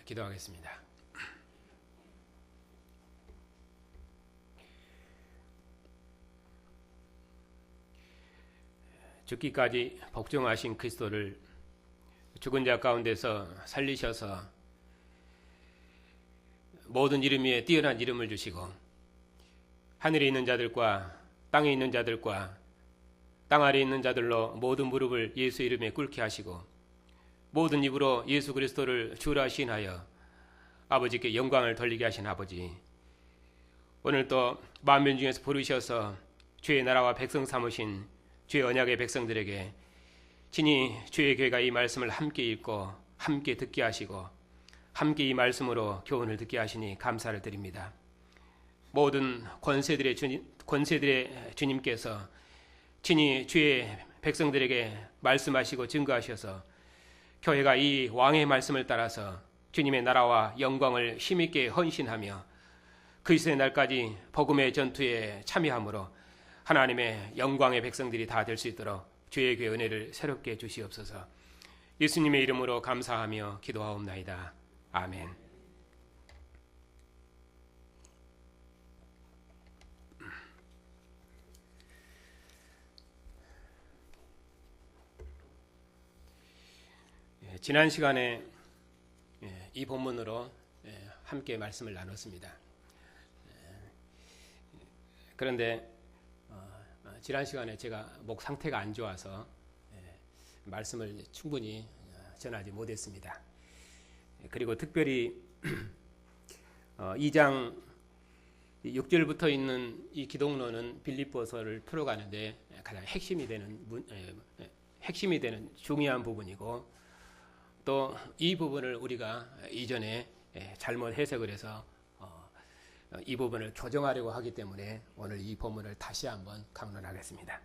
기도하겠습니다. 죽기까지 복종하신 그리스도를 죽은 자 가운데서 살리셔서 모든 이름 위에 뛰어난 이름을 주시고 하늘에 있는 자들과 땅에 있는 자들과 땅 아래에 있는 자들로 모든 무릎을 예수 이름에 꿇게 하시고 모든 입으로 예수 그리스도를 주라 시인하여 아버지께 영광을 돌리게 하신 아버지, 오늘 또 만민 중에서 부르셔서 주의 나라와 백성 삼으신 주의 언약의 백성들에게 친히 주의 교회가 이 말씀을 함께 읽고 함께 듣게 하시고 함께 이 말씀으로 교훈을 듣게 하시니 감사를 드립니다. 모든 권세들의 주님께서 친히 주의 백성들에게 말씀하시고 증거하셔서 교회가 이 왕의 말씀을 따라서 주님의 나라와 영광을 힘있게 헌신하며 그리스도의 날까지 복음의 전투에 참여함으로 하나님의 영광의 백성들이 다 될 수 있도록 주의 교회 은혜를 새롭게 주시옵소서. 예수님의 이름으로 감사하며 기도하옵나이다. 아멘. 지난 시간에 이 본문으로 함께 말씀을 나눴습니다. 그런데 지난 시간에 제가 목 상태가 안 좋아서 말씀을 충분히 전하지 못했습니다. 그리고 특별히 2장 6절부터 있는 이 기독론은 빌립보서를 풀어가는데 가장 핵심이 되는 중요한 부분이고, 또 이 부분을 우리가 이전에 잘못 해석을 해서 이 부분을 교정하려고 하기 때문에 오늘 이 본문을 다시 한번 강론하겠습니다.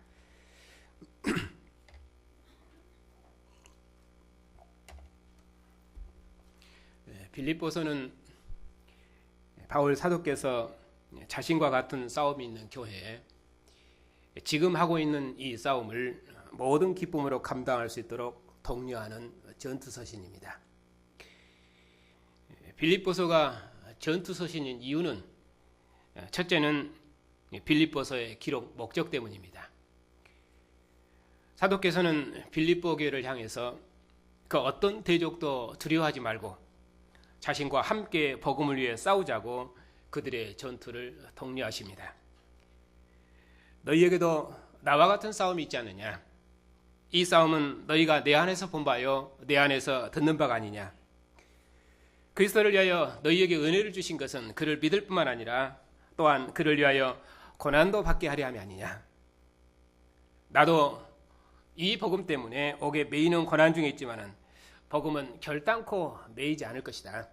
빌립보서는 바울 사도께서 자신과 같은 싸움이 있는 교회에 지금 하고 있는 이 싸움을 모든 기쁨으로 감당할 수 있도록 독려하는 전투서신입니다. 빌립보서가 전투서신인 이유는 첫째는 빌립보서의 기록 목적 때문입니다. 사도께서는 빌립보 교회를 향해서 그 어떤 대적도 두려워하지 말고 자신과 함께 복음을 위해 싸우자고 그들의 전투를 독려하십니다. 너희에게도 나와 같은 싸움이 있지 않느냐? 이 싸움은 너희가 내 안에서 본 바요 내 안에서 듣는 바가 아니냐? 그리스도를 위하여 너희에게 은혜를 주신 것은 그를 믿을 뿐만 아니라 또한 그를 위하여 고난도 받게 하려 함이 아니냐? 나도 이 복음 때문에 옥에 매이는 고난 중에 있지만은 복음은 결단코 매이지 않을 것이다.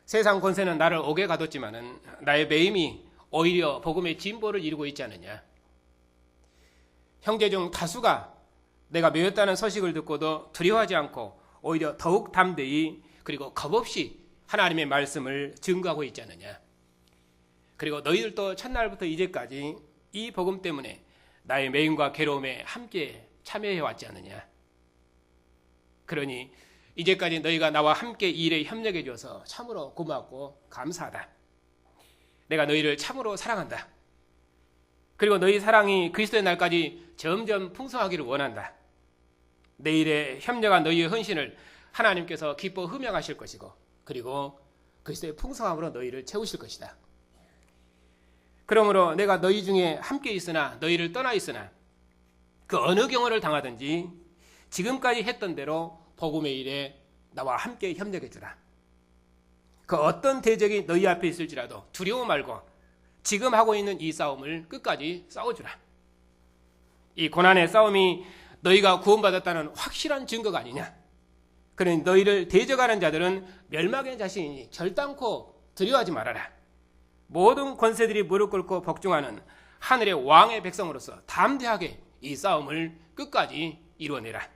세상 권세는 나를 옥에 가뒀지만은 나의 매임이 오히려 복음의 진보를 이루고 있지 않느냐? 형제 중 다수가 내가 매였다는 소식을 듣고도 두려워하지 않고 오히려 더욱 담대히 그리고 겁없이 하나님의 말씀을 증거하고 있지 않느냐? 그리고 너희들도 첫날부터 이제까지 이 복음 때문에 나의 매임과 괴로움에 함께 참여해 왔지 않느냐? 그러니 이제까지 너희가 나와 함께 이 일에 협력해 줘서 참으로 고맙고 감사하다. 내가 너희를 참으로 사랑한다. 그리고 너희 사랑이 그리스도의 날까지 점점 풍성하기를 원한다. 내일의 협력한 너희의 헌신을 하나님께서 기뻐 흠양하실 것이고, 그리고 그리스도의 풍성함으로 너희를 채우실 것이다. 그러므로 내가 너희 중에 함께 있으나 너희를 떠나 있으나 그 어느 경우를 당하든지 지금까지 했던 대로 복음의 일에 나와 함께 협력해 주라. 그 어떤 대적이 너희 앞에 있을지라도 두려워 말고 지금 하고 있는 이 싸움을 끝까지 싸워주라. 이 고난의 싸움이 너희가 구원받았다는 확실한 증거가 아니냐? 그러니 너희를 대적하는 자들은 멸망의 자신이니 결단코 두려워하지 말아라. 모든 권세들이 무릎 꿇고 복종하는 하늘의 왕의 백성으로서 담대하게 이 싸움을 끝까지 이루어내라.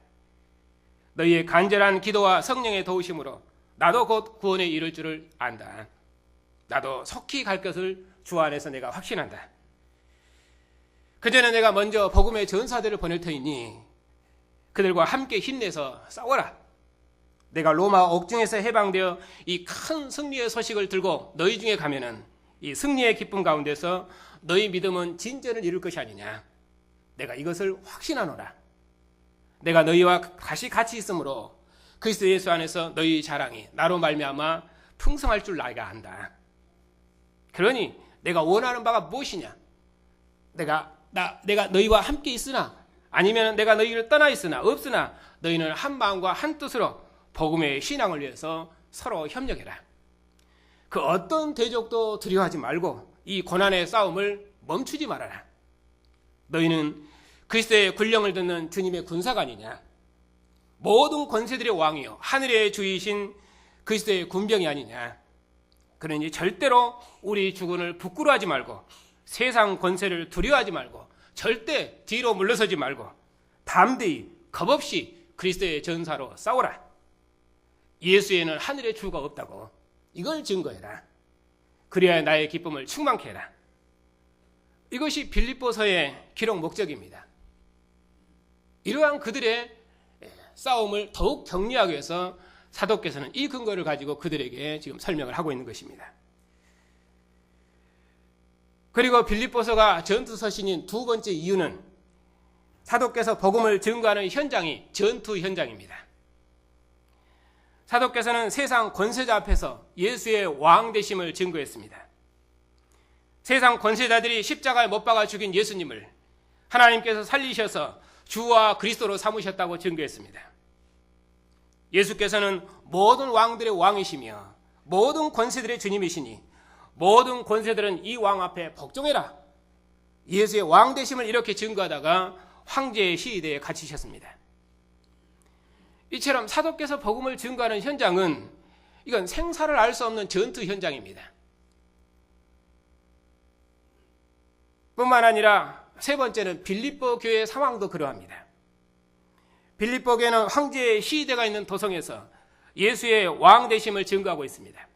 너희의 간절한 기도와 성령의 도우심으로 나도 곧 구원에 이를 줄을 안다. 나도 속히 갈 것을 주 안에서 내가 확신한다. 그전에 내가 먼저 복음의 전사들을 보낼 터이니 그들과 함께 힘내서 싸워라. 내가 로마 옥중에서 해방되어 이 큰 승리의 소식을 들고 너희 중에 가면은 이 승리의 기쁨 가운데서 너희 믿음은 진전을 이룰 것이 아니냐. 내가 이것을 확신하노라. 내가 너희와 다시 같이 있으므로 그리스도 예수 안에서 너희 자랑이 나로 말미암아 풍성할 줄 내가 안다. 그러니 내가 원하는 바가 무엇이냐? 내가 너희와 함께 있으나 아니면 내가 너희를 떠나 있으나 없으나 너희는 한 마음과 한 뜻으로 복음의 신앙을 위해서 서로 협력해라. 그 어떤 대적도 두려워하지 말고 이 고난의 싸움을 멈추지 말아라. 너희는 그리스도의 군령을 듣는 주님의 군사가 아니냐. 모든 권세들의 왕이요 하늘의 주이신 그리스도의 군병이 아니냐. 그러니 절대로 우리 주군을 부끄러워하지 말고 세상 권세를 두려워하지 말고 절대 뒤로 물러서지 말고 담대히 겁없이 그리스도의 전사로 싸우라. 예수에는 하늘의 주가 없다고 이걸 증거해라. 그래야 나의 기쁨을 충만케 해라. 이것이 빌립보서의 기록 목적입니다. 이러한 그들의 싸움을 더욱 격리하기 위해서 사도께서는 이 근거를 가지고 그들에게 지금 설명을 하고 있는 것입니다. 그리고 빌립보서가 전투서신인 두 번째 이유는 사도께서 복음을 증거하는 현장이 전투 현장입니다. 사도께서는 세상 권세자 앞에서 예수의 왕 되심을 증거했습니다. 세상 권세자들이 십자가에 못 박아 죽인 예수님을 하나님께서 살리셔서 주와 그리스도로 삼으셨다고 증거했습니다. 예수께서는 모든 왕들의 왕이시며 모든 권세들의 주님이시니 모든 권세들은 이 왕 앞에 복종해라. 예수의 왕 되심을 이렇게 증거하다가 황제의 시위대에 갇히셨습니다. 이처럼 사도께서 복음을 증거하는 현장은 이건 생사를 알 수 없는 전투 현장입니다. 뿐만 아니라 세 번째는 빌립보 교회의 상황도 그러합니다. 빌립보 교회는 황제의 시위대가 있는 도성에서 예수의 왕 되심을 증거하고 있습니다.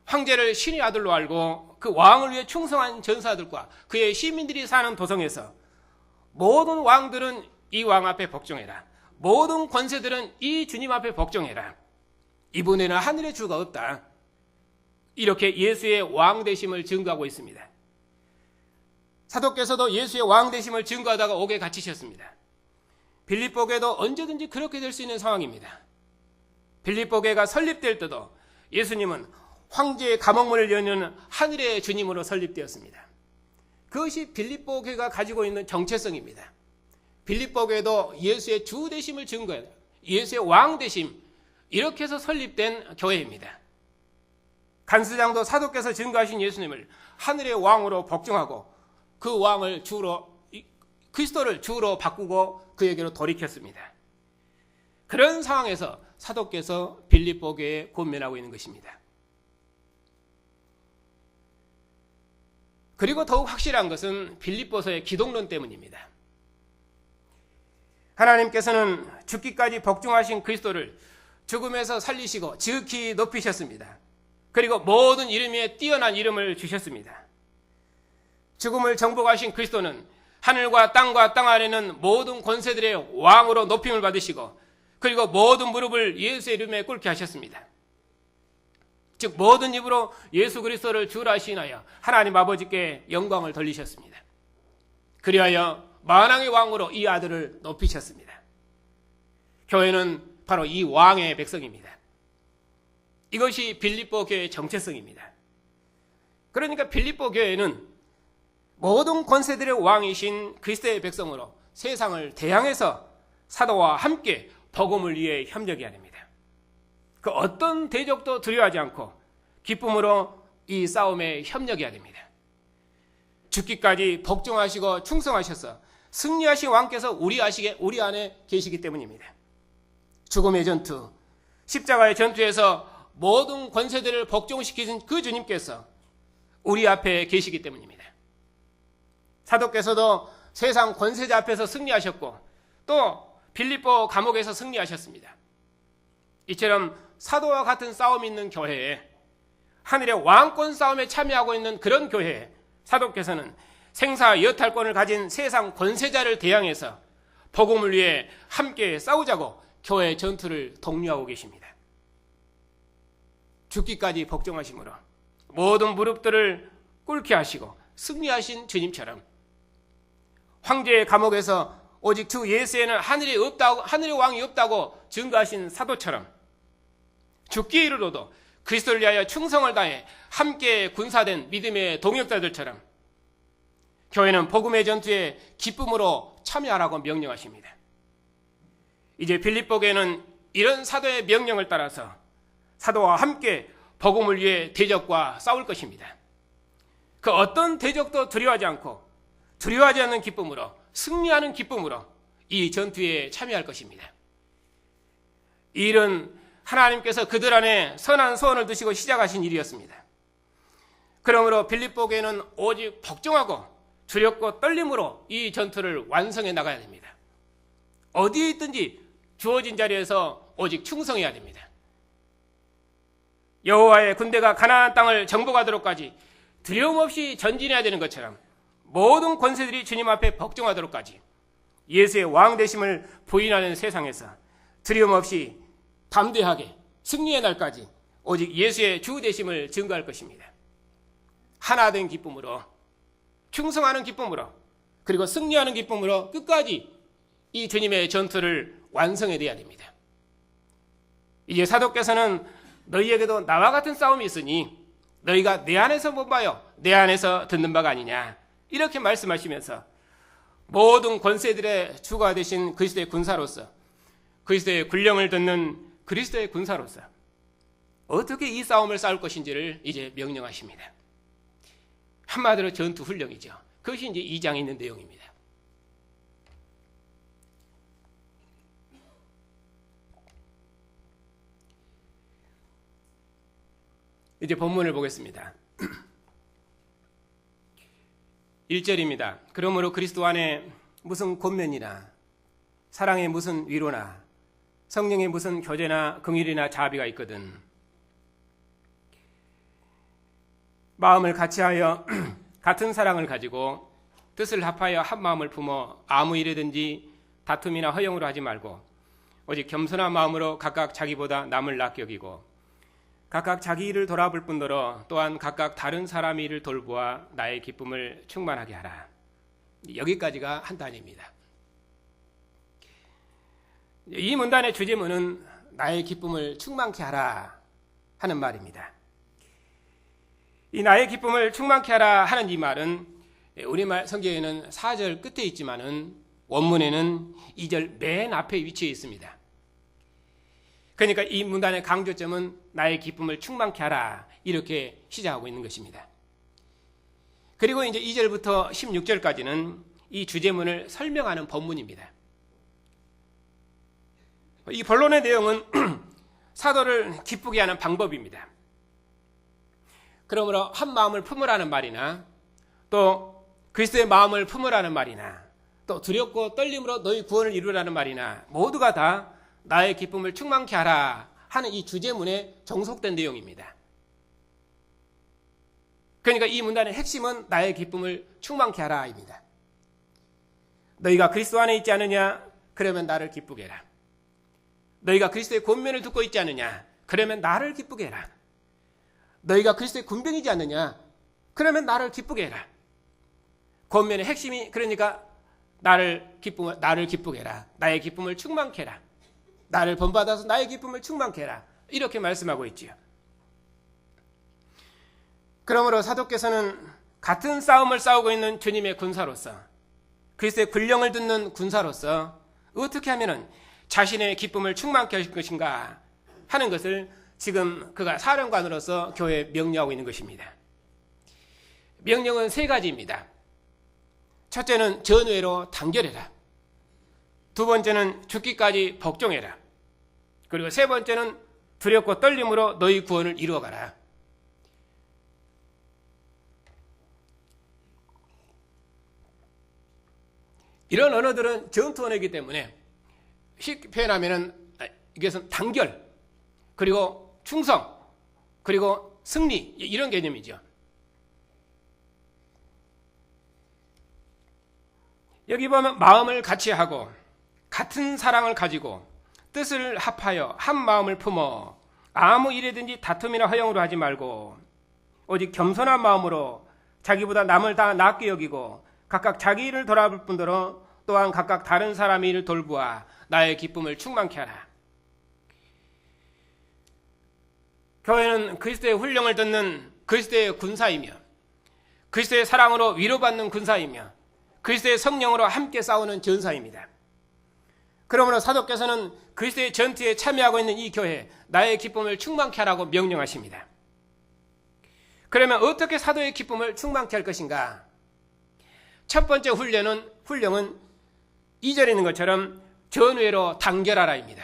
황제를 신의 아들로 알고 그 왕을 위해 충성한 전사들과 그의 시민들이 사는 도성에서 모든 왕들은 이 왕 앞에 복종해라. 모든 권세들은 이 주님 앞에 복종해라. 이분에는 하늘의 주가 없다. 이렇게 예수의 왕 되심을 증거하고 있습니다. 사도께서도 예수의 왕 되심을 증거하다가 옥에 갇히셨습니다. 빌립보 교회도 언제든지 그렇게 될 수 있는 상황입니다. 빌립보 교회가 설립될 때도 예수님은 황제의 감옥문을 여는 하늘의 주님으로 설립되었습니다. 그것이 빌립보 교회가 가지고 있는 정체성입니다. 빌립보 교회도 예수의 주 되심을 증거해요. 예수의 왕 되심, 이렇게 해서 설립된 교회입니다. 간수장도 사도께서 증거하신 예수님을 하늘의 왕으로 복종하고 그 왕을 주로, 그리스도를 주로 바꾸고 그에게로 돌이켰습니다. 그런 상황에서 사도께서 빌립보 교회에 권면하고 있는 것입니다. 그리고 더욱 확실한 것은 빌립보서의 기독론 때문입니다. 하나님께서는 죽기까지 복종하신 그리스도를 죽음에서 살리시고 지극히 높이셨습니다. 그리고 모든 이름 위에 뛰어난 이름을 주셨습니다. 죽음을 정복하신 그리스도는 하늘과 땅과 땅 아래는 모든 권세들의 왕으로 높임을 받으시고 그리고 모든 무릎을 예수의 이름에 꿇게 하셨습니다. 즉 모든 입으로 예수 그리스도를 주라 시인하여 하나님 아버지께 영광을 돌리셨습니다. 그리하여 만왕의 왕으로 이 아들을 높이셨습니다. 교회는 바로 이 왕의 백성입니다. 이것이 빌립보 교회의 정체성입니다. 그러니까 빌립보 교회는 모든 권세들의 왕이신 그리스도의 백성으로 세상을 대항해서 사도와 함께 복음을 위해 협력해야 됩니다. 그 어떤 대적도 두려워하지 않고 기쁨으로 이 싸움에 협력해야 됩니다. 죽기까지 복종하시고 충성하셔서 승리하신 왕께서 우리 안에 계시기 때문입니다. 죽음의 전투, 십자가의 전투에서 모든 권세들을 복종시키신 그 주님께서 우리 앞에 계시기 때문입니다. 사도께서도 세상 권세자 앞에서 승리하셨고 또 빌립보 감옥에서 승리하셨습니다. 이처럼 사도와 같은 싸움이 있는 교회에, 하늘의 왕권 싸움에 참여하고 있는 그런 교회에 사도께서는 생사 여탈권을 가진 세상 권세자를 대항해서 복음을 위해 함께 싸우자고 교회 전투를 독려하고 계십니다. 죽기까지 복종하심으로 모든 무릎들을 꿇게 하시고 승리하신 주님처럼 황제의 감옥에서 오직 주 예수에는 하늘의 왕이 없다고 증거하신 사도처럼 죽기에 이르러도 그리스도를 위하여 충성을 다해 함께 군사된 믿음의 동역자들처럼 교회는 복음의 전투에 기쁨으로 참여하라고 명령하십니다. 이제 빌립보교회는 이런 사도의 명령을 따라서 사도와 함께 복음을 위해 대적과 싸울 것입니다. 그 어떤 대적도 두려워하지 않고 두려워하지 않는 기쁨으로 승리하는 기쁨으로 이 전투에 참여할 것입니다. 이 일은 하나님께서 그들 안에 선한 소원을 두시고 시작하신 일이었습니다. 그러므로 빌립보교회는 오직 복종하고 두렵고 떨림으로 이 전투를 완성해 나가야 됩니다. 어디에 있든지 주어진 자리에서 오직 충성해야 됩니다. 여호와의 군대가 가나안 땅을 정복하도록까지 두려움 없이 전진해야 되는 것처럼 모든 권세들이 주님 앞에 복종하도록까지 예수의 왕 되심을 부인하는 세상에서 두려움 없이 담대하게 승리의 날까지 오직 예수의 주 되심을 증거할 것입니다. 하나 된 기쁨으로 충성하는 기쁨으로 그리고 승리하는 기쁨으로 끝까지 이 주님의 전투를 완성해야 됩니다. 이제 사도께서는 너희에게도 나와 같은 싸움이 있으니 너희가 내 안에서 못 봐요. 내 안에서 듣는 바가 아니냐. 이렇게 말씀하시면서 모든 권세들의 주가 되신 그리스도의 군사로서 그리스도의 군령을 듣는 그리스도의 군사로서 어떻게 이 싸움을 싸울 것인지를 이제 명령하십니다. 한마디로 전투 훈령이죠. 그것이 이제 2장에 있는 내용입니다. 이제 본문을 보겠습니다. 1절입니다. 그러므로 그리스도 안에 무슨 권면이나 사랑의 무슨 위로나 성령의 무슨 교제나 긍휼이나 자비가 있거든 마음을 같이하여 같은 사랑을 가지고 뜻을 합하여 한 마음을 품어 아무 일이든지 다툼이나 허영으로 하지 말고 오직 겸손한 마음으로 각각 자기보다 남을 낫게 여기고 각각 자기 일을 돌아볼 뿐더러 또한 각각 다른 사람의 일을 돌보아 나의 기쁨을 충만하게 하라. 여기까지가 한 단입니다. 이 문단의 주제문은 나의 기쁨을 충만케 하라 하는 말입니다. 이 나의 기쁨을 충만케 하라 하는 이 말은 우리말 성경에는 4절 끝에 있지만은 원문에는 2절 맨 앞에 위치해 있습니다. 그러니까 이 문단의 강조점은 나의 기쁨을 충만케 하라 이렇게 시작하고 있는 것입니다. 그리고 이제 2절부터 16절까지는 이 주제문을 설명하는 본문입니다. 이 본론의 내용은 사도를 기쁘게 하는 방법입니다. 그러므로 한 마음을 품으라는 말이나 또 그리스도의 마음을 품으라는 말이나 또 두렵고 떨림으로 너희 구원을 이루라는 말이나 모두가 다 나의 기쁨을 충만케 하라 하는 이 주제문에 정속된 내용입니다. 그러니까 이 문단의 핵심은 나의 기쁨을 충만케 하라입니다. 너희가 그리스도 안에 있지 않느냐? 그러면 나를 기쁘게 해라. 너희가 그리스도의 권면을 듣고 있지 않느냐? 그러면 나를 기쁘게 해라. 너희가 그리스도의 군병이지 않느냐? 그러면 나를 기쁘게 해라. 권면의 핵심이 그러니까 나를 기쁘게 해라. 나의 기쁨을 충만케 해라. 나를 본받아서 나의 기쁨을 충만케 해라. 이렇게 말씀하고 있지요. 그러므로 사도께서는 같은 싸움을 싸우고 있는 주님의 군사로서 그리스도의 군령을 듣는 군사로서 어떻게 하면 자신의 기쁨을 충만케 할 것인가 하는 것을 지금 그가 사령관으로서 교회에 명령하고 있는 것입니다. 명령은 3가지입니다. 첫째는 전회로 단결해라. 두 번째는 죽기까지 복종해라. 그리고 세 번째는 두렵고 떨림으로 너희 구원을 이루어가라. 이런 언어들은 전투 언어이기 때문에 쉽게 표현하면 이것은 단결, 그리고 충성, 그리고 승리 이런 개념이죠. 여기 보면 마음을 같이 하고 같은 사랑을 가지고 뜻을 합하여 한 마음을 품어 아무 일이든지 다툼이나 허영으로 하지 말고 오직 겸손한 마음으로 자기보다 남을 다 낫게 여기고 각각 자기 일을 돌아볼 뿐더러 또한 각각 다른 사람의 일을 돌보아 나의 기쁨을 충만케 하라. 교회는 그리스도의 훈령을 듣는 그리스도의 군사이며 그리스도의 사랑으로 위로받는 군사이며 그리스도의 성령으로 함께 싸우는 전사입니다. 그러므로 사도께서는 그리스도의 전투에 참여하고 있는 이 교회에 나의 기쁨을 충만케 하라고 명령하십니다. 그러면 어떻게 사도의 기쁨을 충만케 할 것인가? 첫 번째 훈령은 2절에 있는 것처럼 전회로 단결하라입니다.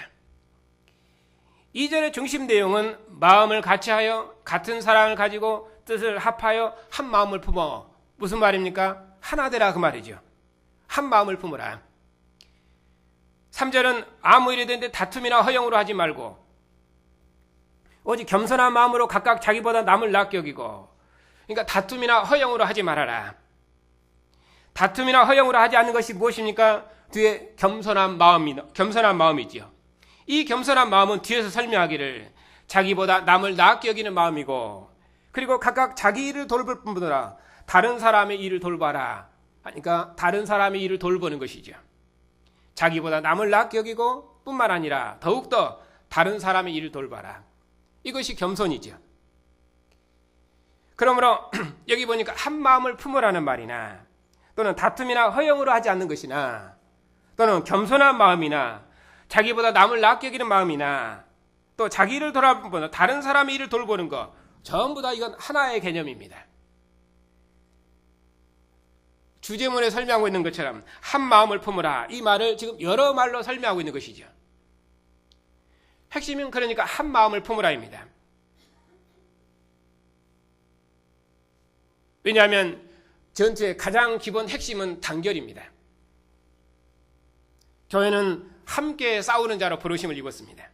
2절의 중심 내용은 마음을 같이하여 같은 사랑을 가지고 뜻을 합하여 한 마음을 품어. 무슨 말입니까? 하나 되라 그 말이죠. 한 마음을 품으라. 3절은 아무 일이든지 다툼이나 허영으로 하지 말고 오직 겸손한 마음으로 각각 자기보다 남을 낫게 여기고, 그러니까 다툼이나 허영으로 하지 말아라. 다툼이나 허영으로 하지 않는 것이 무엇입니까? 뒤에 겸손한 마음이지요. 이 겸손한 마음은 뒤에서 설명하기를 자기보다 남을 낫게 여기는 마음이고, 그리고 각각 자기 일을 돌볼 뿐보다 다른 사람의 일을 돌봐라. 그러니까 다른 사람의 일을 돌보는 것이죠. 자기보다 남을 낫게 여기고 뿐만 아니라 더욱더 다른 사람의 일을 돌봐라. 이것이 겸손이죠. 그러므로 여기 보니까 한 마음을 품으라는 말이나 또는 다툼이나 허영으로 하지 않는 것이나 또는 겸손한 마음이나 자기보다 남을 낫게 여기는 마음이나 또 자기 일을 돌아보는 다른 사람의 일을 돌보는 것, 전부 다 이건 하나의 개념입니다. 주제문에 설명하고 있는 것처럼 한 마음을 품으라, 이 말을 지금 여러 말로 설명하고 있는 것이죠. 핵심은 그러니까 한 마음을 품으라입니다. 왜냐하면 전투의 가장 기본 핵심은 단결입니다. 교회는 함께 싸우는 자로 부르심을 입었습니다.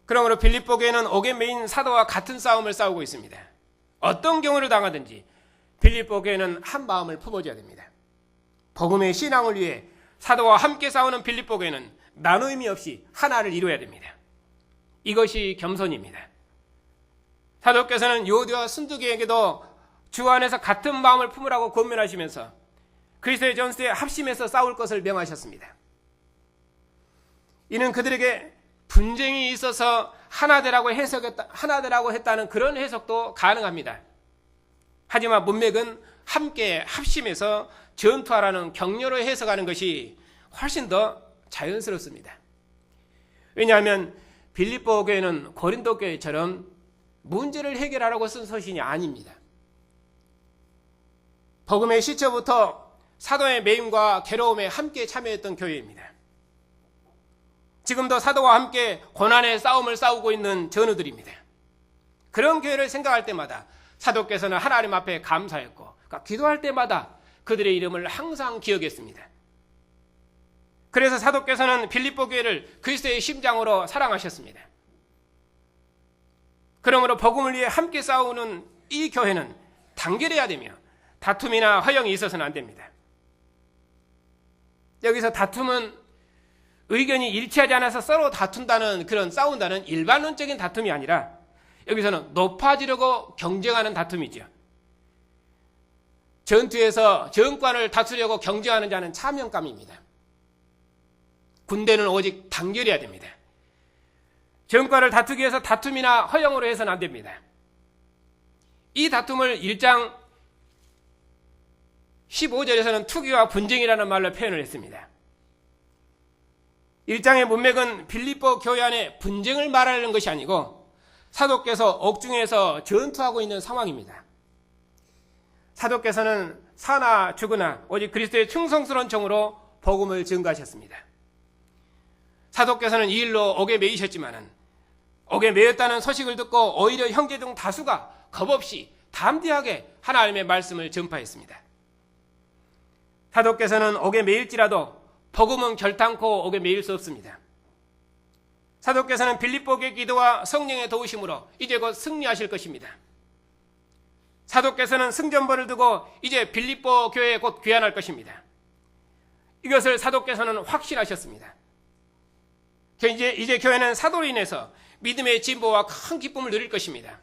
그러므로 빌립보 교회는 옥에 매인 사도와 같은 싸움을 싸우고 있습니다. 어떤 경우를 당하든지 빌립보 교회는 한 마음을 품어줘야 됩니다. 복음의 신앙을 위해 사도와 함께 싸우는 빌립보 교회는 나누임이 없이 하나를 이루어야 됩니다. 이것이 겸손입니다. 사도께서는 요디와 순두계에게도 주 안에서 같은 마음을 품으라고 권면하시면서 그리스도의 전투에 합심해서 싸울 것을 명하셨습니다. 이는 그들에게 분쟁이 있어서 하나 되라고 했다는 그런 해석도 가능합니다. 하지만 문맥은 함께 합심해서 전투하라는 격려로 해석하는 것이 훨씬 더 자연스럽습니다. 왜냐하면 빌립보 교회는 고린도 교회처럼 문제를 해결하라고 쓴 서신이 아닙니다. 복음의 시초부터 사도의 매임과 괴로움에 함께 참여했던 교회입니다. 지금도 사도와 함께 고난의 싸움을 싸우고 있는 전우들입니다. 그런 교회를 생각할 때마다 사도께서는 하나님 앞에 감사했고, 그러니까 기도할 때마다 그들의 이름을 항상 기억했습니다. 그래서 사도께서는 빌립보 교회를 그리스도의 심장으로 사랑하셨습니다. 그러므로 복음을 위해 함께 싸우는 이 교회는 단결해야 되며 다툼이나 허영이 있어서는 안 됩니다. 여기서 다툼은 의견이 일치하지 않아서 서로 다툰다는 그런 싸운다는 일반론적인 다툼이 아니라 여기서는 높아지려고 경쟁하는 다툼이죠. 전투에서 정권을 다투려고 경쟁하는 자는 차명감입니다. 군대는 오직 단결해야 됩니다. 정권을 다투기 위해서 다툼이나 허영으로 해서는 안 됩니다. 이 다툼을 1장 15절에서는 투기와 분쟁이라는 말로 표현을 했습니다. 1장의 문맥은 빌립보 교회 안에 분쟁을 말하는 것이 아니고 사도께서 옥중에서 전투하고 있는 상황입니다. 사도께서는 사나 죽으나 오직 그리스도의 충성스러운 정으로 복음을 증거하셨습니다. 사도께서는 이 일로 옥에 매이셨지만은 옥에 매였다는 소식을 듣고 오히려 형제 중 다수가 겁없이 담대하게 하나님의 말씀을 전파했습니다. 사도께서는 옥에 매일지라도 복음은 결탄코 옥에 매일 수 없습니다. 사도께서는 빌립보 교회 기도와 성령의 도우심으로 이제 곧 승리하실 것입니다. 사도께서는 승전벌을 두고 이제 빌립보 교회에 곧 귀환할 것입니다. 이것을 사도께서는 확신하셨습니다. 이제 교회는 사도로 인해서 믿음의 진보와 큰 기쁨을 누릴 것입니다.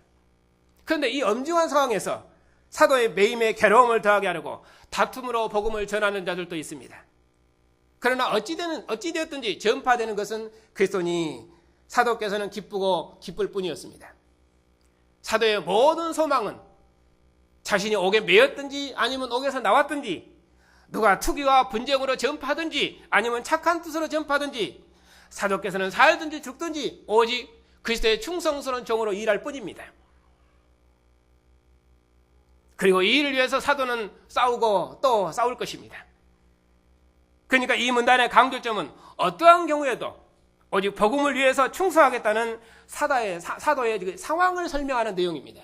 그런데 이 엄중한 상황에서 사도의 매임에 괴로움을 더하게 하려고 다툼으로 복음을 전하는 자들도 있습니다. 그러나 어찌되었든지 전파되는 것은 그리스도니 사도께서는 기쁘고 기쁠 뿐이었습니다. 사도의 모든 소망은 자신이 옥에 매였든지 아니면 옥에서 나왔든지 누가 투기와 분쟁으로 전파하든지 아니면 착한 뜻으로 전파하든지 사도께서는 살든지 죽든지 오직 그리스도의 충성스러운 종으로 일할 뿐입니다. 그리고 이 일을 위해서 사도는 싸우고 또 싸울 것입니다. 그러니까 이 문단의 강조점은 어떠한 경우에도 오직 복음을 위해서 충성하겠다는 사도의 상황을 설명하는 내용입니다.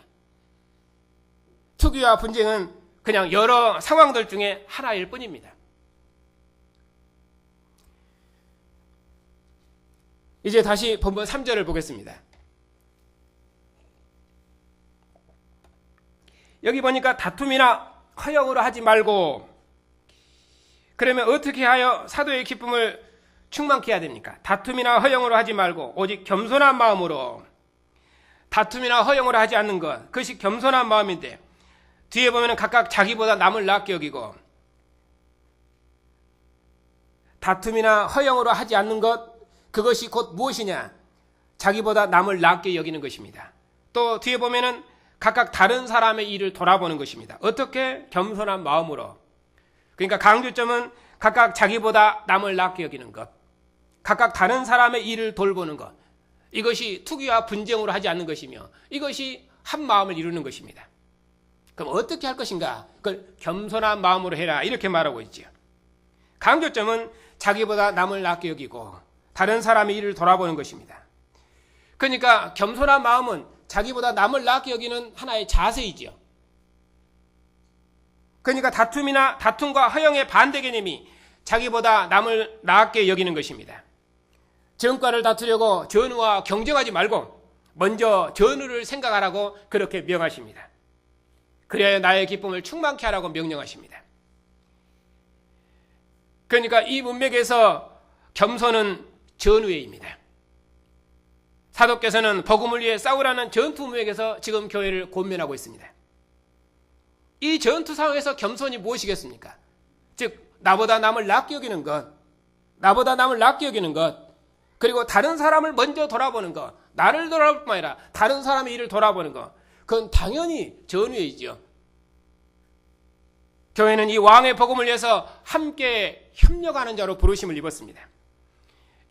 투기와 분쟁은 그냥 여러 상황들 중에 하나일 뿐입니다. 이제 다시 본문 3절을 보겠습니다. 여기 보니까 다툼이나 허영으로 하지 말고, 그러면 어떻게 하여 사도의 기쁨을 충만케 해야 됩니까? 다툼이나 허영으로 하지 말고 오직 겸손한 마음으로. 다툼이나 허영으로 하지 않는 것, 그것이 겸손한 마음인데 뒤에 보면 각각 자기보다 남을 낫게 여기고, 다툼이나 허영으로 하지 않는 것, 그것이 곧 무엇이냐? 자기보다 남을 낫게 여기는 것입니다. 또 뒤에 보면은 각각 다른 사람의 일을 돌아보는 것입니다. 어떻게? 겸손한 마음으로. 그러니까 강조점은 각각 자기보다 남을 낫게 여기는 것, 각각 다른 사람의 일을 돌보는 것, 이것이 투기와 분쟁으로 하지 않는 것이며 이것이 한 마음을 이루는 것입니다. 그럼 어떻게 할 것인가? 그걸 겸손한 마음으로 해라, 이렇게 말하고 있죠. 강조점은 자기보다 남을 낫게 여기고 다른 사람의 일을 돌아보는 것입니다. 그러니까 겸손한 마음은 자기보다 남을 낫게 여기는 하나의 자세이죠. 그러니까 다툼과 허영의 반대 개념이 자기보다 남을 낫게 여기는 것입니다. 정과를 다투려고 전우와 경쟁하지 말고 먼저 전우를 생각하라고 그렇게 명하십니다. 그래야 나의 기쁨을 충만케 하라고 명령하십니다. 그러니까 이 문맥에서 겸손은 전우회입니다. 사도께서는 복음을 위해 싸우라는 전투 문맥에서 지금 교회를 권면하고 있습니다. 이 전투 상황에서 겸손이 무엇이겠습니까? 즉 나보다 남을 낫게 여기는 것, 나보다 남을 낫게 여기는 것, 그리고 다른 사람을 먼저 돌아보는 것, 나를 돌아볼 뿐 아니라 다른 사람의 일을 돌아보는 것, 그건 당연히 전우회이죠. 교회는 이 왕의 복음을 위해서 함께 협력하는 자로 부르심을 입었습니다.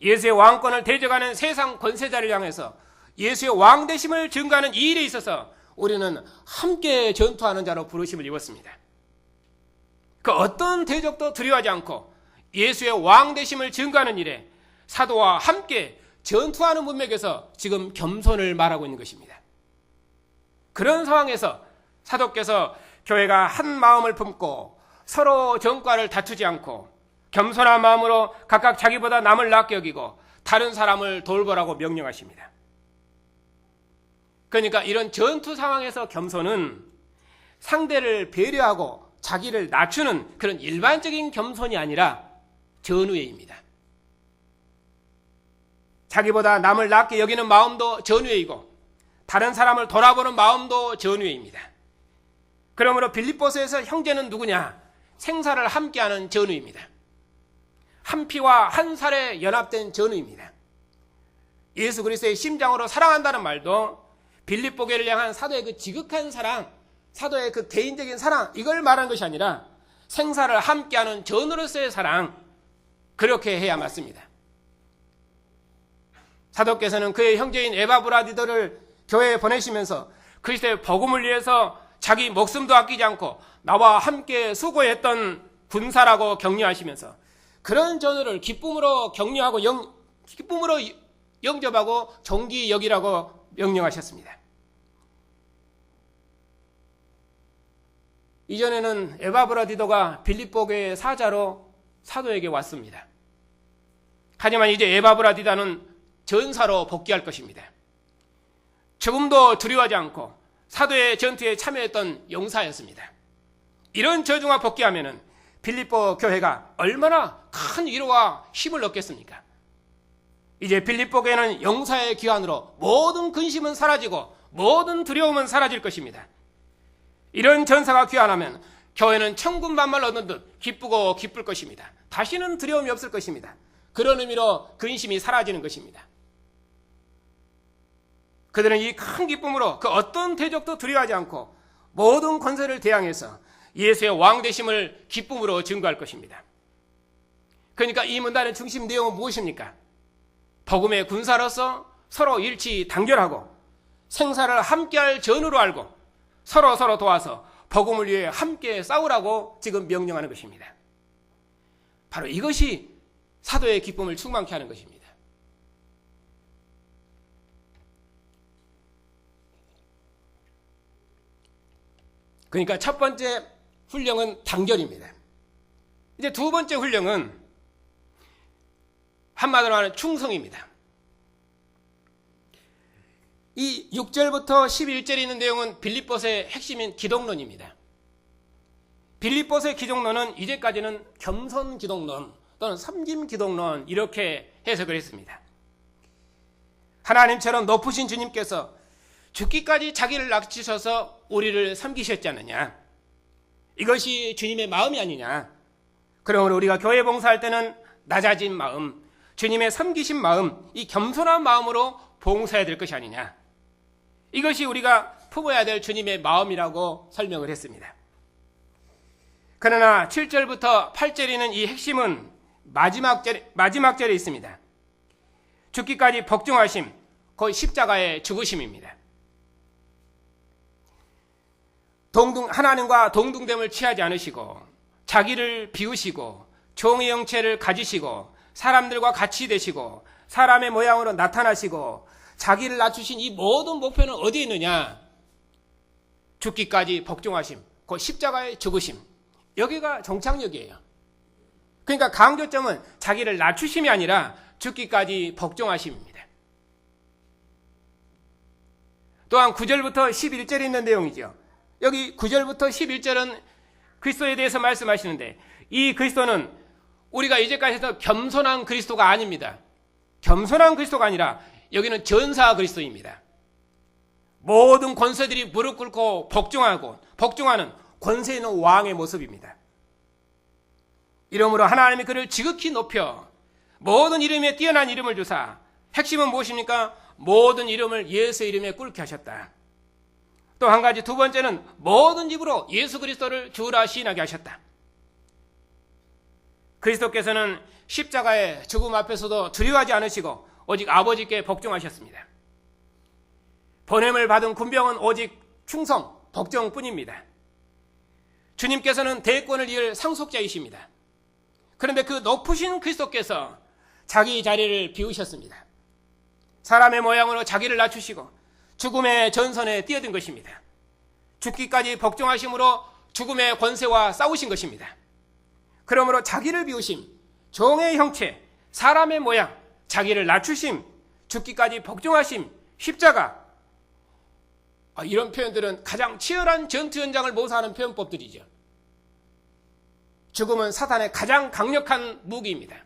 예수의 왕권을 대적하는 세상 권세자를 향해서 예수의 왕되심을 증거하는 이 일에 있어서 우리는 함께 전투하는 자로 부르심을 입었습니다. 그 어떤 대적도 두려워하지 않고 예수의 왕되심을 증거하는 일에 사도와 함께 전투하는 문맥에서 지금 겸손을 말하고 있는 것입니다. 그런 상황에서 사도께서 교회가 한 마음을 품고 서로 정과를 다투지 않고 겸손한 마음으로 각각 자기보다 남을 낫게 여기고 다른 사람을 돌보라고 명령하십니다. 그러니까 이런 전투 상황에서 겸손은 상대를 배려하고 자기를 낮추는 그런 일반적인 겸손이 아니라 전우회입니다. 자기보다 남을 낫게 여기는 마음도 전우회이고 다른 사람을 돌아보는 마음도 전우회입니다. 그러므로 빌립보서에서 형제는 누구냐? 생사를 함께하는 전우입니다. 한 피와 한 살에 연합된 전우입니다. 예수 그리스도의 심장으로 사랑한다는 말도 빌립보 교회를 향한 사도의 그 지극한 사랑, 사도의 그 개인적인 사랑, 이걸 말하는 것이 아니라 생사를 함께하는 전우로서의 사랑, 그렇게 해야 맞습니다. 사도께서는 그의 형제인 에바브라디더를 교회에 보내시면서 그리스도의 복음을 위해서 자기 목숨도 아끼지 않고 나와 함께 수고했던 군사라고 격려하시면서 그런 전우를 기쁨으로 격려하고 기쁨으로 영접하고 존귀 여기라고 명령하셨습니다. 이전에는 에바브라디도가 빌립보 교회의 사자로 사도에게 왔습니다. 하지만 이제 에바브라디다는 전사로 복귀할 것입니다. 조금도 두려워하지 않고 사도의 전투에 참여했던 용사였습니다. 이런 저중아 복귀하면은 빌립보 교회가 얼마나 큰 위로와 힘을 얻겠습니까? 이제 빌립보교회는 용사의 기환으로 모든 근심은 사라지고 모든 두려움은 사라질 것입니다. 이런 전사가 귀환하면 교회는 천군 만마를 얻는 듯 기쁘고 기쁠 것입니다. 다시는 두려움이 없을 것입니다. 그런 의미로 근심이 사라지는 것입니다. 그들은 이 큰 기쁨으로 그 어떤 대적도 두려워하지 않고 모든 권세를 대항해서 예수의 왕되심을 기쁨으로 증거할 것입니다. 그러니까 이 문단의 중심 내용은 무엇입니까? 복음의 군사로서 서로 일치 단결하고 생사를 함께할 전우로 알고 서로 도와서 복음을 위해 함께 싸우라고 지금 명령하는 것입니다. 바로 이것이 사도의 기쁨을 충만케 하는 것입니다. 그러니까 첫 번째 훈령은 단결입니다. 이제 두 번째 훈령은 한마디로 하는 충성입니다. 이 6절부터 11절에 있는 내용은 빌립보서의 핵심인 기독론입니다. 빌립보서의 기독론은 이제까지는 겸손 기독론 또는 섬김 기독론 이렇게 해석을 했습니다. 하나님처럼 높으신 주님께서 죽기까지 자기를 낮추셔서 우리를 섬기셨지 않느냐. 이것이 주님의 마음이 아니냐. 그러므로 우리가 교회 봉사할 때는 낮아진 마음, 주님의 섬기신 마음, 이 겸손한 마음으로 봉사해야 될 것이 아니냐. 이것이 우리가 품어야 될 주님의 마음이라고 설명을 했습니다. 그러나 7절부터 8절에 있는 이 핵심은 마지막 절에 있습니다. 죽기까지 복종하심, 거의 십자가의 죽으심입니다. 하나님과 동등됨을 취하지 않으시고 자기를 비우시고 종의 형체를 가지시고 사람들과 같이 되시고 사람의 모양으로 나타나시고 자기를 낮추신 이 모든 목표는 어디에 있느냐? 죽기까지 복종하심, 그 십자가의 죽으심. 여기가 정착역이에요. 그러니까 강조점은 자기를 낮추심이 아니라 죽기까지 복종하심입니다. 또한 9절부터 11절에 있는 내용이죠. 여기 9절부터 11절은 그리스도에 대해서 말씀하시는데 이 그리스도는 우리가 이제까지 해서 겸손한 그리스도가 아닙니다. 겸손한 그리스도가 아니라 여기는 전사 그리스도입니다. 모든 권세들이 무릎 꿇고 복종하는 권세 있는 왕의 모습입니다. 이러므로 하나님이 그를 지극히 높여 모든 이름에 뛰어난 이름을 주사 핵심은 무엇입니까? 모든 이름을 예수의 이름에 꿇게 하셨다. 또 한 가지 두 번째는 모든 입으로 예수 그리스도를 주라 시인하게 하셨다. 그리스도께서는 십자가의 죽음 앞에서도 두려워하지 않으시고 오직 아버지께 복종하셨습니다. 보냄을 받은 군병은 오직 충성, 복종뿐입니다. 주님께서는 대권을 이을 상속자이십니다. 그런데 그 높으신 그리스도께서 자기 자리를 비우셨습니다. 사람의 모양으로 자기를 낮추시고 죽음의 전선에 뛰어든 것입니다. 죽기까지 복종하심으로 죽음의 권세와 싸우신 것입니다. 그러므로 자기를 비우심, 종의 형체, 사람의 모양, 자기를 낮추심, 죽기까지 복종하심, 십자가, 이런 표현들은 가장 치열한 전투 현장을 묘사하는 표현법들이죠. 죽음은 사탄의 가장 강력한 무기입니다.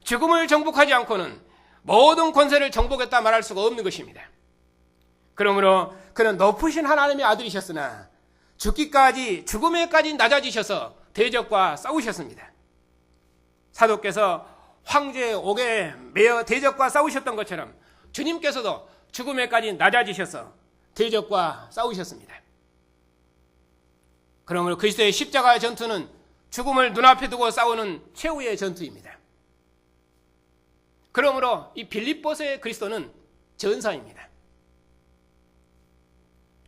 죽음을 정복하지 않고는 모든 권세를 정복했다 말할 수가 없는 것입니다. 그러므로 그는 높으신 하나님의 아들이셨으나 죽음에까지 낮아지셔서 대적과 싸우셨습니다. 사도께서 황제의 옥에 매어 대적과 싸우셨던 것처럼 주님께서도 죽음에까지 낮아지셔서 대적과 싸우셨습니다. 그러므로 그리스도의 십자가의 전투는 죽음을 눈앞에 두고 싸우는 최후의 전투입니다. 그러므로 이 빌립보서의 그리스도는 전사입니다.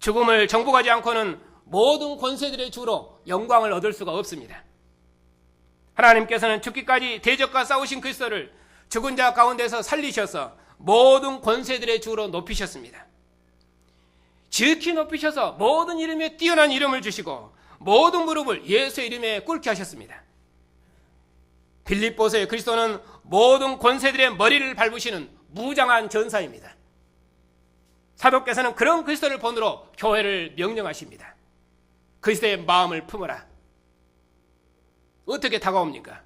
죽음을 정복하지 않고는 모든 권세들의 주로 영광을 얻을 수가 없습니다. 하나님께서는 죽기까지 대적과 싸우신 그리스도를 죽은 자 가운데서 살리셔서 모든 권세들의 주로 높이셨습니다. 지극히 높이셔서 모든 이름에 뛰어난 이름을 주시고 모든 무릎을 예수의 이름에 꿇게 하셨습니다. 빌립보서의 그리스도는 모든 권세들의 머리를 밟으시는 무장한 전사입니다. 사도께서는 그런 그리스도를 본으로 교회를 명령하십니다. 그리스도의 마음을 품어라. 어떻게 다가옵니까?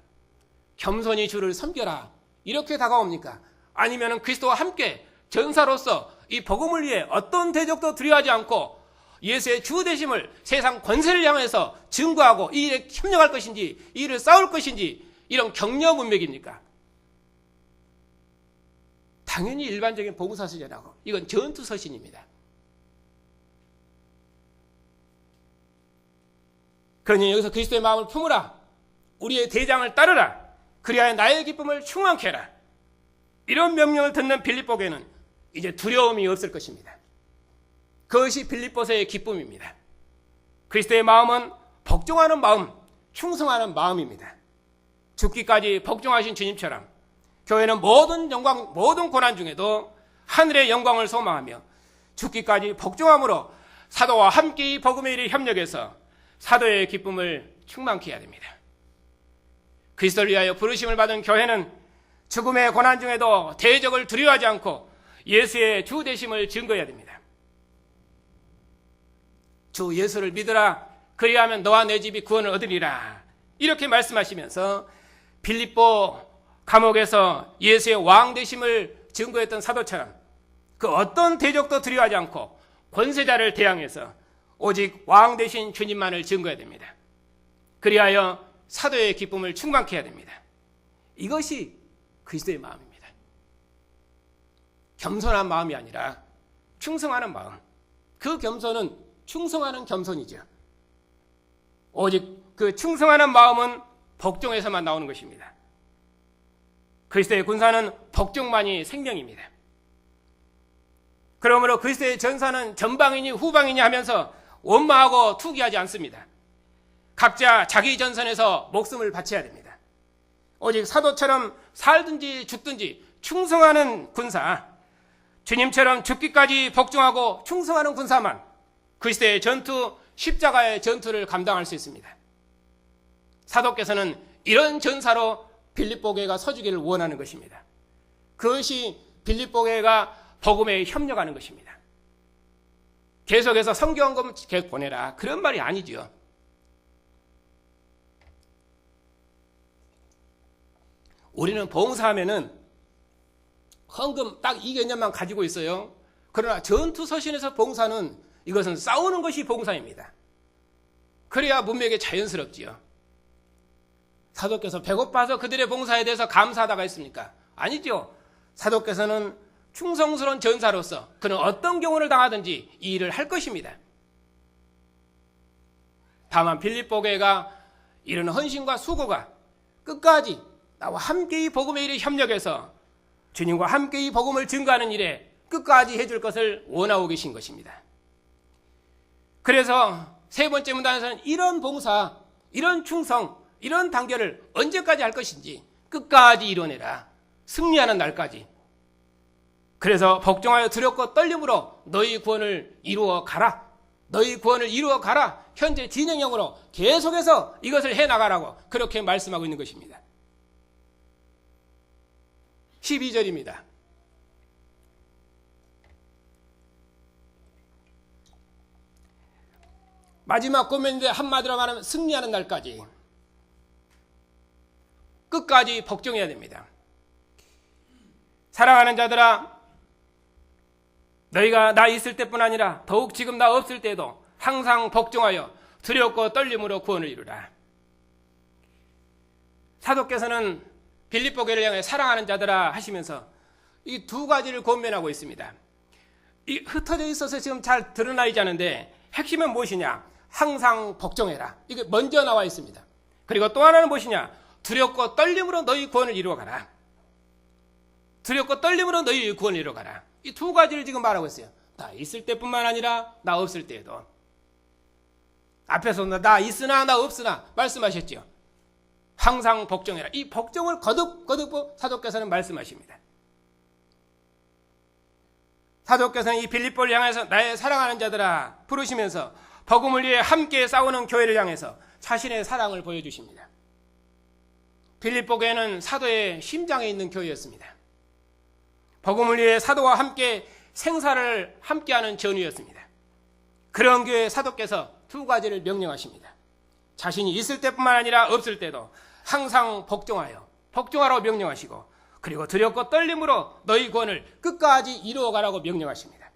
겸손히 주를 섬겨라. 이렇게 다가옵니까? 아니면 그리스도와 함께 전사로서 이 복음을 위해 어떤 대적도 두려워하지 않고 예수의 주 되심을 세상 권세를 향해서 증거하고 이 일에 협력할 것인지, 이 일을 싸울 것인지, 이런 격려 문맥입니까? 당연히 일반적인 복음서신이라고. 이건 전투서신입니다. 그러니 여기서 그리스도의 마음을 품으라. 우리의 대장을 따르라. 그리하여 나의 기쁨을 충만케 해라. 이런 명령을 듣는 빌립보교회는 이제 두려움이 없을 것입니다. 그것이 빌립보서의 기쁨입니다. 그리스도의 마음은 복종하는 마음, 충성하는 마음입니다. 죽기까지 복종하신 주님처럼 교회는 모든 영광, 모든 고난 중에도 하늘의 영광을 소망하며 죽기까지 복종함으로 사도와 함께 이 복음의 일에 협력해서 사도의 기쁨을 충만케 해야 됩니다. 그리스도를 위하여 부르심을 받은 교회는 죽음의 고난 중에도 대적을 두려워하지 않고 예수의 주 되심을 증거해야 됩니다. 주 예수를 믿으라. 그리하면 너와 내 집이 구원을 얻으리라. 이렇게 말씀하시면서 빌립보 감옥에서 예수의 왕 되심을 증거했던 사도처럼 그 어떤 대적도 두려워하지 않고 권세자를 대항해서 오직 왕 되신 주님만을 증거해야 됩니다. 그리하여 사도의 기쁨을 충만케 해야 됩니다. 이것이 그리스도의 마음입니다. 겸손한 마음이 아니라 충성하는 마음. 그 겸손은 충성하는 겸손이죠. 오직 그 충성하는 마음은 복종에서만 나오는 것입니다. 그리스도의 군사는 복종만이 생명입니다. 그러므로 그리스도의 전사는 전방이니 후방이니 하면서 원망하고 투기하지 않습니다. 각자 자기 전선에서 목숨을 바쳐야 됩니다. 오직 사도처럼 살든지 죽든지 충성하는 군사, 주님처럼 죽기까지 복종하고 충성하는 군사만 그리스도의 전투, 십자가의 전투를 감당할 수 있습니다. 사도께서는 이런 전사로 빌립보 교회가 서주기를 원하는 것입니다. 그것이 빌립보 교회가 복음에 협력하는 것입니다. 계속해서 성경금 계속 보내라. 그런 말이 아니죠. 우리는 봉사하면은 헌금 딱 이 개념만 가지고 있어요. 그러나 전투서신에서 봉사는 이것은 싸우는 것이 봉사입니다. 그래야 문맥에 자연스럽지요. 사도께서 배고파서 그들의 봉사에 대해서 감사하다가 했습니까? 아니죠. 사도께서는 충성스러운 전사로서 그는 어떤 경우를 당하든지 이 일을 할 것입니다. 다만 빌립보 교회가 이런 헌신과 수고가 끝까지 나와 함께 이 복음의 일에 협력해서 주님과 함께 이 복음을 증거하는 일에 끝까지 해줄 것을 원하고 계신 것입니다. 그래서 세 번째 문단에서는 이런 봉사, 이런 충성, 이런 단결을 언제까지 할 것인지 끝까지 이뤄내라. 승리하는 날까지. 그래서 복종하여 두렵고 떨림으로 너희 구원을 이루어 가라. 너희 구원을 이루어 가라. 현재 진행형으로 계속해서 이것을 해나가라고 그렇게 말씀하고 있는 것입니다. 12절입니다. 마지막 고면인데 한마디로 말하면 승리하는 날까지 끝까지 복종해야 됩니다. 사랑하는 자들아, 너희가 나 있을 때뿐 아니라 더욱 지금 나 없을 때에도 항상 복종하여 두렵고 떨림으로 구원을 이루라. 사도께서는 빌립보 교회를 향해 사랑하는 자들아 하시면서 이 두 가지를 권면하고 있습니다. 이 흩어져 있어서 지금 잘 드러나지 않은데 핵심은 무엇이냐? 항상 복종해라. 이게 먼저 나와 있습니다. 그리고 또 하나는 무엇이냐? 두렵고 떨림으로 너희 구원을 이루어가라. 두렵고 떨림으로 너희 구원을 이루어가라. 이 두 가지를 지금 말하고 있어요. 나 있을 때뿐만 아니라 나 없을 때에도. 앞에서 나 있으나 나 없으나 말씀하셨죠. 항상 복종해라. 이 복종을 거듭 사도께서는 말씀하십니다. 사도께서는 이 빌립보를 향해서 나의 사랑하는 자들아 부르시면서 복음을 위해 함께 싸우는 교회를 향해서 자신의 사랑을 보여주십니다. 빌립보 교회는 사도의 심장에 있는 교회였습니다. 복음을 위해 사도와 함께 생사를 함께하는 전우였습니다. 그런 교회의 사도께서 두 가지를 명령하십니다. 자신이 있을 때뿐만 아니라 없을 때도 항상 복종하라고 명령하시고 그리고 두렵고 떨림으로 너희 구원을 끝까지 이루어가라고 명령하십니다.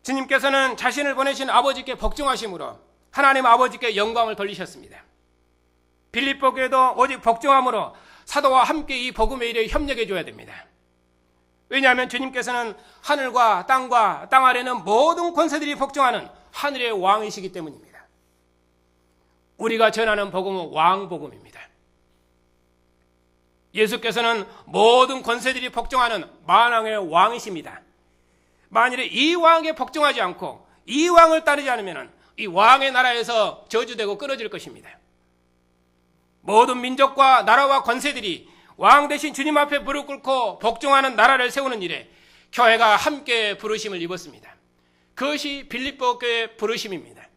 주님께서는 자신을 보내신 아버지께 복종하심으로 하나님 아버지께 영광을 돌리셨습니다. 빌립보 교회도 오직 복종함으로 사도와 함께 이 복음의 일에 협력해 줘야 됩니다. 왜냐하면 주님께서는 하늘과 땅 아래는 모든 권세들이 복종하는 하늘의 왕이시기 때문입니다. 우리가 전하는 복음은 왕복음입니다. 예수께서는 모든 권세들이 복종하는 만왕의 왕이십니다. 만일에 이 왕에 복종하지 않고 이 왕을 따르지 않으면 이 왕의 나라에서 저주되고 끊어질 것입니다. 모든 민족과 나라와 권세들이 왕 대신 주님 앞에 무릎 꿇고 복종하는 나라를 세우는 일에 교회가 함께 부르심을 입었습니다. 그것이 빌립보 교회의 부르심입니다.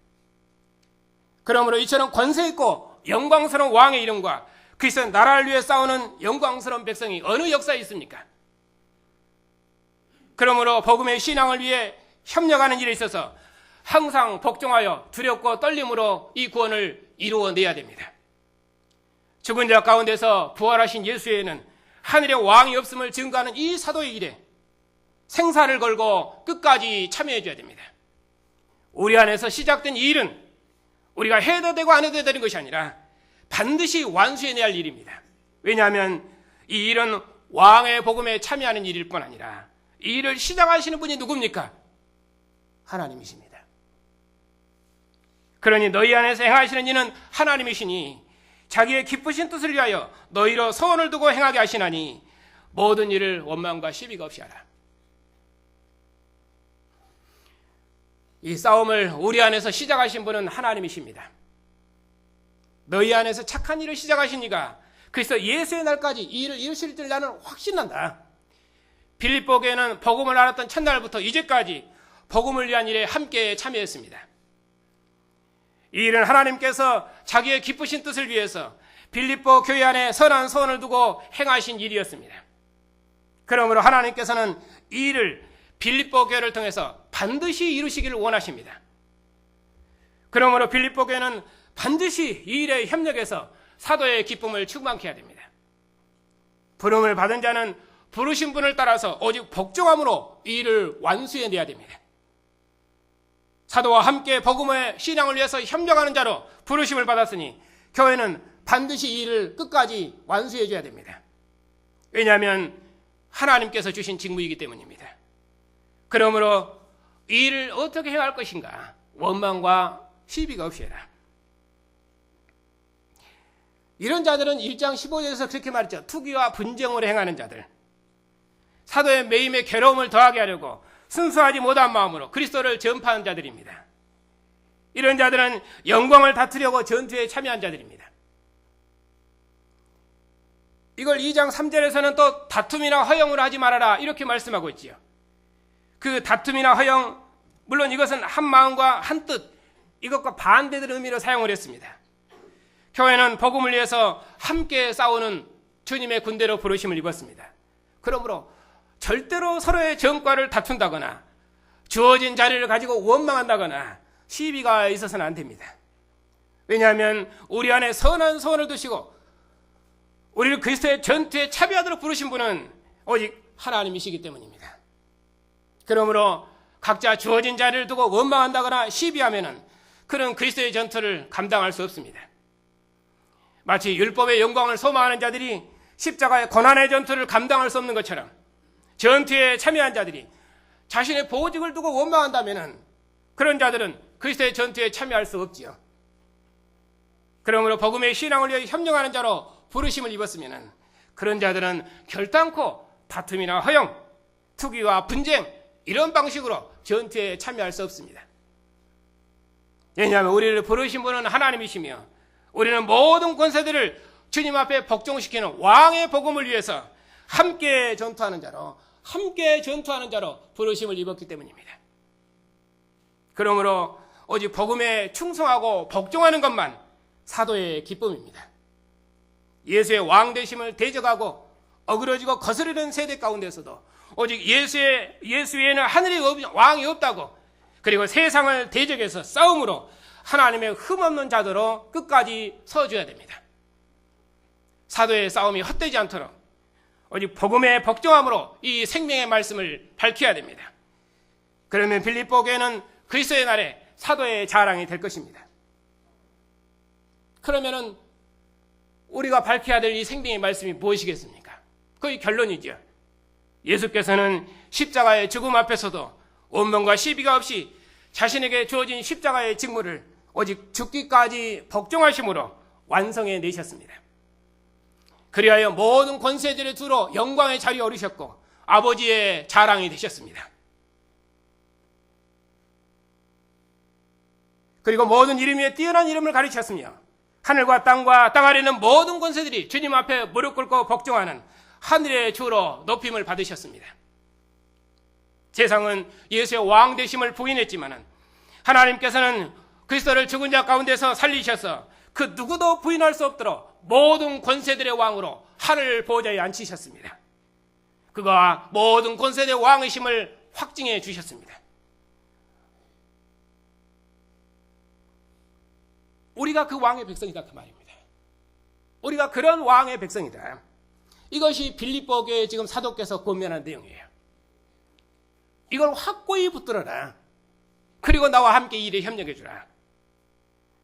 그러므로 이처럼 권세 있고 영광스러운 왕의 이름과 그리스도의 나라를 위해 싸우는 영광스러운 백성이 어느 역사에 있습니까? 그러므로 복음의 신앙을 위해 협력하는 일에 있어서 항상 복종하여 두렵고 떨림으로 이 구원을 이루어내야 됩니다. 죽은 자 가운데서 부활하신 예수에는 하늘의 왕이 없음을 증거하는 이 사도의 일에 생사를 걸고 끝까지 참여해 줘야 됩니다. 우리 안에서 시작된 이 일은 우리가 해도 되고 안 해도 되는 것이 아니라 반드시 완수해내야 할 일입니다. 왜냐하면 이 일은 왕의 복음에 참여하는 일일 뿐 아니라 이 일을 시작하시는 분이 누굽니까? 하나님이십니다. 그러니 너희 안에서 행하시는 이는 하나님이시니 자기의 기쁘신 뜻을 위하여 너희로 소원을 두고 행하게 하시나니 모든 일을 원망과 시비가 없이 하라. 이 싸움을 우리 안에서 시작하신 분은 하나님이십니다. 너희 안에서 착한 일을 시작하신 이가 그래서 예수의 날까지 이 일을 이루실 줄 나는 확신한다. 빌립보 교회는 복음을 알았던 첫날부터 이제까지 복음을 위한 일에 함께 참여했습니다. 이 일은 하나님께서 자기의 기쁘신 뜻을 위해서 빌립보 교회 안에 선한 소원을 두고 행하신 일이었습니다. 그러므로 하나님께서는 이 일을 빌립보 교회를 통해서 반드시 이루시기를 원하십니다. 그러므로 빌립보 교회는 반드시 이 일에 협력해서 사도의 기쁨을 충만케 해야 됩니다. 부름을 받은 자는 부르신 분을 따라서 오직 복종함으로 이 일을 완수해내야 됩니다. 사도와 함께 복음의 신앙을 위해서 협력하는 자로 부르심을 받았으니 교회는 반드시 이 일을 끝까지 완수해줘야 됩니다. 왜냐하면 하나님께서 주신 직무이기 때문입니다. 그러므로 이 일을 어떻게 해야 할 것인가? 원망과 시비가 없이 해라. 이런 자들은 1장 15절에서 그렇게 말했죠. 투기와 분쟁으로 행하는 자들. 사도의 매임에 괴로움을 더하게 하려고 순수하지 못한 마음으로 그리스도를 전파하는 자들입니다. 이런 자들은 영광을 다투려고 전투에 참여한 자들입니다. 이걸 2장 3절에서는 또 다툼이나 허영으로 하지 말아라 이렇게 말씀하고 있지요. 그 다툼이나 허영, 물론 이것은 한 마음과 한 뜻, 이것과 반대되는 의미로 사용을 했습니다. 교회는 복음을 위해서 함께 싸우는 주님의 군대로 부르심을 입었습니다. 그러므로 절대로 서로의 정과를 다툰다거나 주어진 자리를 가지고 원망한다거나 시비가 있어서는 안 됩니다. 왜냐하면 우리 안에 선한 소원을 두시고 우리를 그리스도의 전투에 참여하도록 부르신 분은 오직 하나님이시기 때문입니다. 그러므로 각자 주어진 자리를 두고 원망한다거나 시비하면은 그는 그리스도의 전투를 감당할 수 없습니다. 마치 율법의 영광을 소망하는 자들이 십자가의 고난의 전투를 감당할 수 없는 것처럼 전투에 참여한 자들이 자신의 보직을 두고 원망한다면 그런 자들은 그리스도의 전투에 참여할 수 없지요. 그러므로 복음의 신앙을 위해 협력하는 자로 부르심을 입었으면 그런 자들은 결단코 다툼이나 허영, 투기와 분쟁 이런 방식으로 전투에 참여할 수 없습니다. 왜냐하면 우리를 부르신 분은 하나님이시며 우리는 모든 권세들을 주님 앞에 복종시키는 왕의 복음을 위해서 함께 전투하는 자로 부르심을 입었기 때문입니다. 그러므로 오직 복음에 충성하고 복종하는 것만 사도의 기쁨입니다. 예수의 왕 되심을 대적하고 어그러지고 거스르는 세대 가운데서도 오직 예수 외에는 하늘에 왕이 없다고, 그리고 세상을 대적해서 싸움으로 하나님의 흠없는 자들로 끝까지 서줘야 됩니다. 사도의 싸움이 헛되지 않도록 오직 복음의 복종함으로 이 생명의 말씀을 밝혀야 됩니다. 그러면 빌립보 교회는 그리스도의 날에 사도의 자랑이 될 것입니다. 그러면은 우리가 밝혀야 될 이 생명의 말씀이 무엇이겠습니까? 거의 결론이죠. 예수께서는 십자가의 죽음 앞에서도 원망과 시비가 없이 자신에게 주어진 십자가의 직무를 오직 죽기까지 복종하심으로 완성해 내셨습니다. 그리하여 모든 권세들의 두로 영광의 자리에 오르셨고 아버지의 자랑이 되셨습니다. 그리고 모든 이름 위에 뛰어난 이름을 가르쳤으며 하늘과 땅과 땅 아래 있는 모든 권세들이 주님 앞에 무릎 꿇고 복종하는 하늘의 주로 높임을 받으셨습니다. 세상은 예수의 왕 되심을 부인했지만 하나님께서는 그리스도를 죽은 자 가운데서 살리셔서 그 누구도 부인할 수 없도록 모든 권세들의 왕으로 하늘 보좌에 앉히셨습니다. 그가 모든 권세들의 왕이심을 확증해 주셨습니다. 우리가 그 왕의 백성이다 그 말입니다. 우리가 그런 왕의 백성이다. 이것이 빌립보 교회 지금 사도께서 권면한 내용이에요. 이걸 확고히 붙들어라. 그리고 나와 함께 이 일에 협력해 주라.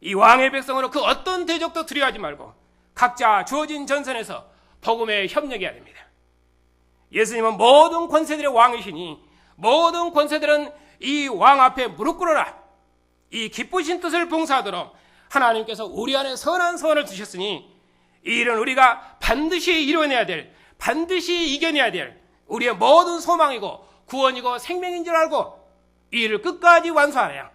이 왕의 백성으로 그 어떤 대적도 두려워하지 말고 각자 주어진 전선에서 복음에 협력해야 됩니다. 예수님은 모든 권세들의 왕이시니 모든 권세들은 이 왕 앞에 무릎 꿇어라. 이 기쁘신 뜻을 봉사하도록 하나님께서 우리 안에 선한 소원을 두셨으니 이 일은 우리가 반드시 이뤄내야 될, 반드시 이겨내야 될 우리의 모든 소망이고 구원이고 생명인 줄 알고 이 일을 끝까지 완수하라.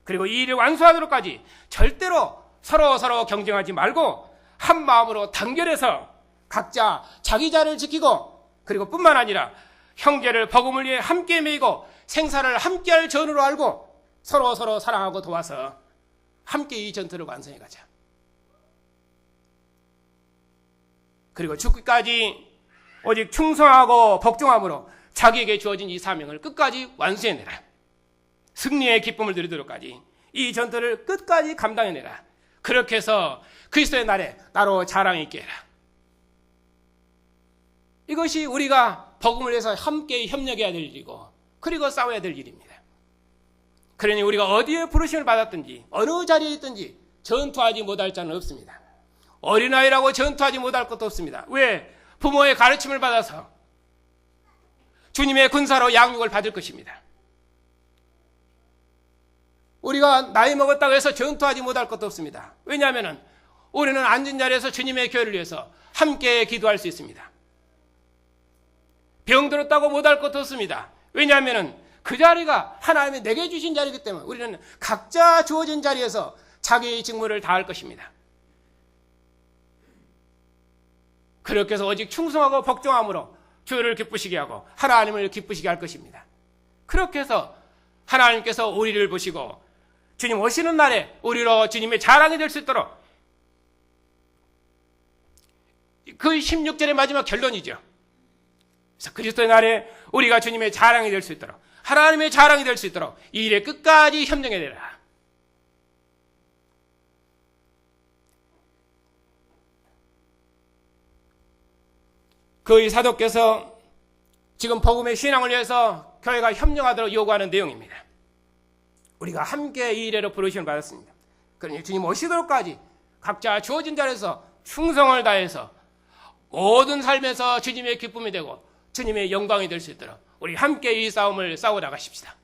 그리고 이 일을 완수하도록까지 절대로 서로 경쟁하지 말고 한 마음으로 단결해서 각자 자기 자를 지키고 그리고 뿐만 아니라 형제를 복음을 위해 함께 매이고 생사를 함께할 전으로 알고 서로 사랑하고 도와서 함께 이 전투를 완성해 가자. 그리고 죽기까지 오직 충성하고 복종함으로 자기에게 주어진 이 사명을 끝까지 완수해내라. 승리의 기쁨을 누리도록까지 이 전투를 끝까지 감당해내라. 그렇게 해서 그리스도의 날에 나로 자랑 있게 해라. 이것이 우리가 복음을 위해서 함께 협력해야 될 일이고 그리고 싸워야 될 일입니다. 그러니 우리가 어디에 부르심을 받았든지 어느 자리에 있든지 전투하지 못할 자는 없습니다. 어린아이라고 전투하지 못할 것도 없습니다. 왜? 부모의 가르침을 받아서 주님의 군사로 양육을 받을 것입니다. 우리가 나이 먹었다고 해서 전투하지 못할 것도 없습니다. 왜냐하면 우리는 앉은 자리에서 주님의 교회를 위해서 함께 기도할 수 있습니다. 병들었다고 못할 것도 없습니다. 왜냐하면 그 자리가 하나님이 내게 주신 자리이기 때문에 우리는 각자 주어진 자리에서 자기의 직무를 다할 것입니다. 그렇게 해서 오직 충성하고 복종함으로 주를 기쁘시게 하고 하나님을 기쁘시게 할 것입니다. 그렇게 해서 하나님께서 우리를 보시고 주님 오시는 날에 우리로 주님의 자랑이 될 수 있도록 그 16절의 마지막 결론이죠. 그래서 그리스도의 날에 우리가 주님의 자랑이 될 수 있도록 하나님의 자랑이 될 수 있도록 이 일에 끝까지 협력해내라. 그 사도께서 지금 복음의 신앙을 위해서 교회가 협력하도록 요구하는 내용입니다. 우리가 함께 이 일에로 부르심을 받았습니다. 그러니 주님 오시도록까지 각자 주어진 자리에서 충성을 다해서 모든 삶에서 주님의 기쁨이 되고 주님의 영광이 될 수 있도록 우리 함께 이 싸움을 싸워 나가십시다.